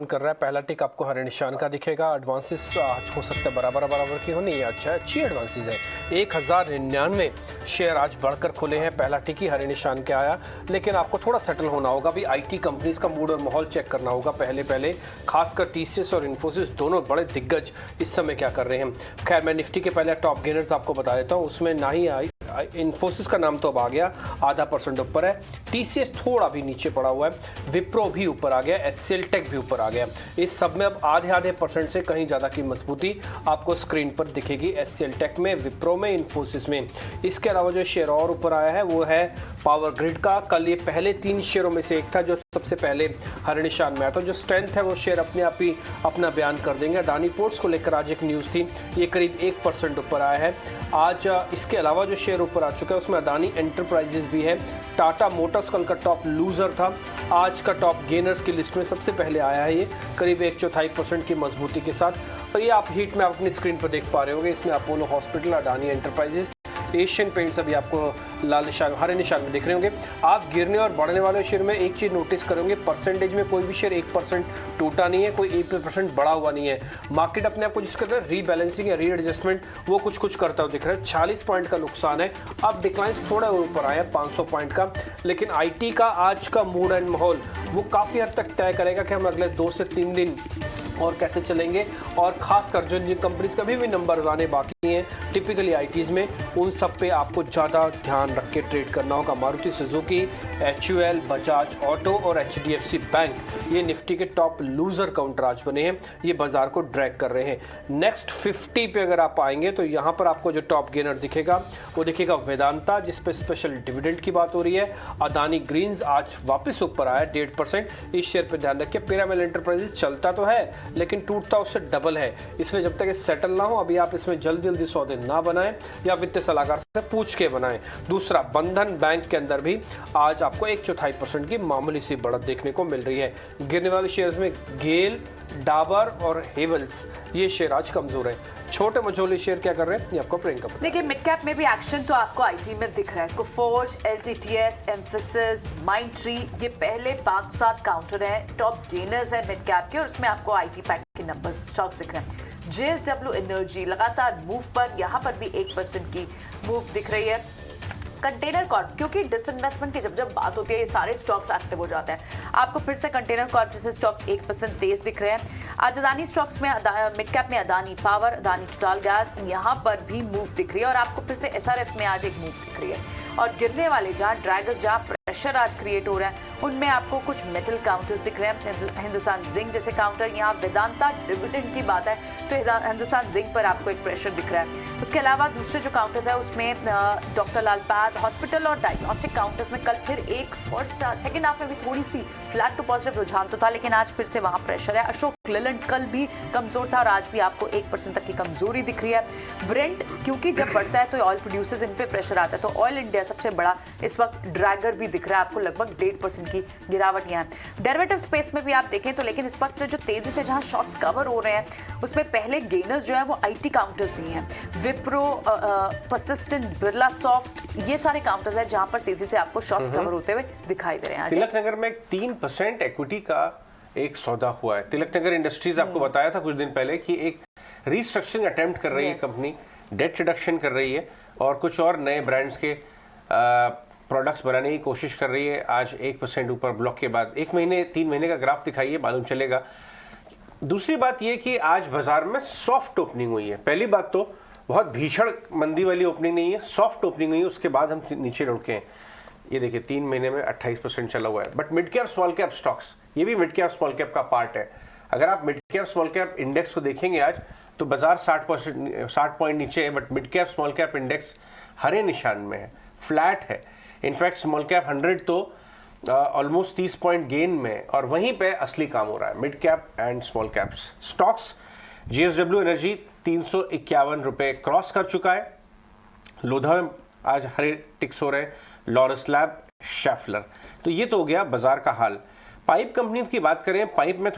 कर रहा है। पहला टिक आपको हरे निशान का दिखेगा। एडवांसेस आज हो सकता है बराबर की हो, नहीं अच्छा अच्छी एडवांसेस है। 1099 शेयर आज बढ़कर खुले हैं। पहला टिक ही हरे निशान के आया, लेकिन आपको थोड़ा सेटल होना होगा। अभी आईटी कंपनीज का मूड और माहौल चेक करना होगा पहले खासकर टीसीएस और इन्फोसिस दोनों बड़े दिग्गज इस समय क्या कर रहे हैं। खैर मैं निफ्टी के पहले टॉप गेनर्स आपको बता देता हूँ, उसमें ना ही आई इन्फोसिस का नाम तो अब आ गया, 0.5% ऊपर है। टीसीएस थोड़ा भी नीचे पड़ा हुआ है। विप्रो भी ऊपर आ गया, एचसीएल टेक भी ऊपर आ गया। इस सब में अब आधे % से कहीं ज्यादा की मजबूती आपको स्क्रीन पर दिखेगी एचसीएल टेक में, विप्रो में, इन्फोसिस में। इसके अलावा जो शेयर और ऊपर आया है वो है पावर ग्रिड का। कल ये पहले 3 शेयरों में से एक था जो सबसे पहले हरे निशान में आया था। जो स्ट्रेंथ है वो शेयर अपने आप ही अपना बयान कर देंगे। अडानी पोर्ट्स को लेकर आज एक न्यूज थी, ये करीब 1% ऊपर आया है आज। इसके अलावा जो शेयर ऊपर आ चुका है उसमें अडानी एंटरप्राइजेस भी है। टाटा मोटर्स कल का टॉप लूजर था, आज का टॉप गेनर्स की लिस्ट में सबसे पहले आया है ये, करीब 1/4% की मजबूती के साथ। और ये आप हीट में अपनी स्क्रीन पर देख पा रहे होंगे, इसमें Apollo hospital, Adani enterprises, Asian paints अभी आपको लाल निशान हरे निशान में दिख रहे होंगे। आप गिरने और बढ़ने वाले शेयर में एक चीज नोटिस करेंगे, परसेंटेज में कोई भी शेयर 1% टूटा नहीं है, कोई 1% बढ़ा हुआ नहीं है। मार्केट अपने आप को जिस कहते हैं रीबैलेंसिंग या रीएडजस्टमेंट वो कुछ करता हुआ दिख रहा है। 40 पॉइंट का नुकसान है। अब डिक्लाइन थोड़ा ऊपर आया 500 पॉइंट का, लेकिन आईटी का आज का मूड एंड माहौल वो काफी हद तक तय करेगा कि हम अगले 2 से 3 दिन और कैसे चलेंगे। और खासकर जिन कंपनीज का भी नंबर आने बाकी हैं टिपिकली आईटीज में, उन सब पे आपको ज़्यादा ध्यान रख के ट्रेड करना होगा। Maruti Suzuki, HUL, Bajaj auto और एचडीएफसी बैंक ये निफ्टी के टॉप लूजर काउंटर आज बने हैं, ये बाजार को ड्रैग कर रहे हैं। नेक्स्ट 50 पे अगर आप आएंगे तो यहाँ पर आपको जो टॉप गेनर दिखेगा वो दिखेगा वेदांता, जिसपे स्पेशल डिविडेंड की बात हो रही है। अदानी ग्रीन्स आज वापस ऊपर आया 1.5%, इस शेयर पर ध्यान रखिए। पिरामिड एंटरप्राइजेस चलता तो है लेकिन टूटता उससे डबल है, इसलिए जब तक ये सेटल ना हो अभी आप इसमें जल्दी सौदे ना बनाएं या वित्तीय सलाहकार से पूछ के बनाएं। दूसरा, बंधन बैंक के अंदर भी आज आपको 1/4% की मामूली सी बढ़त देखने को मिल रही है। गिरने वाले शेयर्स में गेल, डाबर और हेवल्स ये शेयर आज कमजोर है। छोटे मझोले शेयर क्या कर रहे हैं ये आपको प्रियंका बताएं। देखिए मिड कैप में भी एक्शन तो आपको आईटी में दिख रहा है। कोफोर्ज, एलटीटीएस, एम्फेसिस, माइंडट्री ये पहले 5-7 काउंटर है, टॉप गेनर्स है मिड कैप के, और उसमें आपको आईटी पैक के नंबर स्टॉक्स दिख रहे हैं। जेएसडब्ल्यू एनर्जी लगातार मूव पर, यहाँ पर भी 1% की मूव दिख रही है। कंटेनर कॉर्प, क्योंकि डिसइन्वेस्टमेंट की जब बात होती है ये सारे स्टॉक्स एक्टिव हो जाते हैं। आपको फिर से कंटेनर कॉर्प जैसे स्टॉक्स 1% तेज दिख रहे हैं। आज अदानी स्टॉक्स में मिड कैप में Adani power, Adani total gas यहाँ पर भी मूव दिख रही है, और आपको फिर से एसआरएफ में आज एक मूव दिख रही है। और गिरने वाले जहाँ ड्रैगर्स, जहाँ प्रेशर आज क्रिएट हो रहा है, उनमें आपको कुछ मेटल काउंटर्स दिख रहे हैं। हिंदुस्तान जिंक जैसे काउंटर, यहाँ वेदांता डिविडेंड की बात है तो हिंदुस्तान जिंक पर आपको एक प्रेशर दिख रहा है। उसके अलावा दूसरे जो काउंटर्स है उसमें डॉक्टर लाल पैथ, हॉस्पिटल और डायग्नोस्टिक काउंटर्स में कल फिर एक सेकेंड हाफ में भी थोड़ी सी फ्लैट टू पॉजिटिव रुझान तो था, लेकिन आज फिर से वहां प्रेशर है। अशोक लेलैंड कल भी कमजोर था और आज भी आपको 1% तक की कमजोरी दिख रही है। ब्रेंट क्योंकि जब बढ़ता है तो ऑयल प्रोड्यूसर्स इन पे प्रेशर आता है, तो ऑयल इंडिया सबसे बड़ा इस वक्त ड्रैगर भी दिख रहा है आपको, लगभग 1.5% की गिरावट यहाँ है। डेरिवेटिव स्पेस में भी आप देखें तो, लेकिन इस वक्त जो तेजी से जहां शॉर्ट्स कवर हो रहे हैं उसमें पहले गेनर्स जो है वो आईटी काउंटर्स ही हैं। विप्रो, परसिस्टेंट, बिरला सॉफ्ट ये सारे काउंटर्स हैं जहां पर तेजी से आपको शॉर्ट्स कवर होते हुए दिखाई दे रहे हैं। तिलक नगर में 3% इक्विटी का एक सौदा हुआ है। तिलक नगर इंडस्ट्रीज आपको बताया था कुछ दिन पहले कि एक रीस्ट्रक्चरिंग अटेम्प्ट कर रही है कंपनी, डेट रिडक्शन कर रही है और कुछ और नए ब्रांड्स के प्रोडक्ट्स बनाने की कोशिश कर रही है। आज 1% ऊपर ब्लॉक के बाद 3 महीने का ग्राफ दिखाइए, मालूम चलेगा। दूसरी बात यह कि आज बाजार में सॉफ्ट ओपनिंग हुई है। पहली बात तो बहुत भीषण मंदी वाली ओपनिंग नहीं है, सॉफ्ट ओपनिंग हुई है, उसके बाद हम नीचे रुके हैं। ये देखिए 3 महीने में 28% चला हुआ है। But mid cap small cap stocks, ये भी मिड कैप स्मॉल कैप का पार्ट है। अगर आप mid cap small cap index को देखेंगे आज तो बाजार 60 पॉइंट नीचे है, but mid cap small cap index हरे निशान में है, फ्लैट है। इनफैक्ट स्मॉल कैप 100 तो ऑलमोस्ट 30 पॉइंट गेन में, और वहीं पे असली काम हो रहा है mid cap and small caps stocks. JSW energy 351 रुपए क्रॉस कर चुका है। लोधा में आज हरे टिक्स हो रहे हैं, लॉरस लैब, शेफलर। तो ये तो हो गया बाजार का हाल। पाइप कंपनीज की बात करें, पाइप में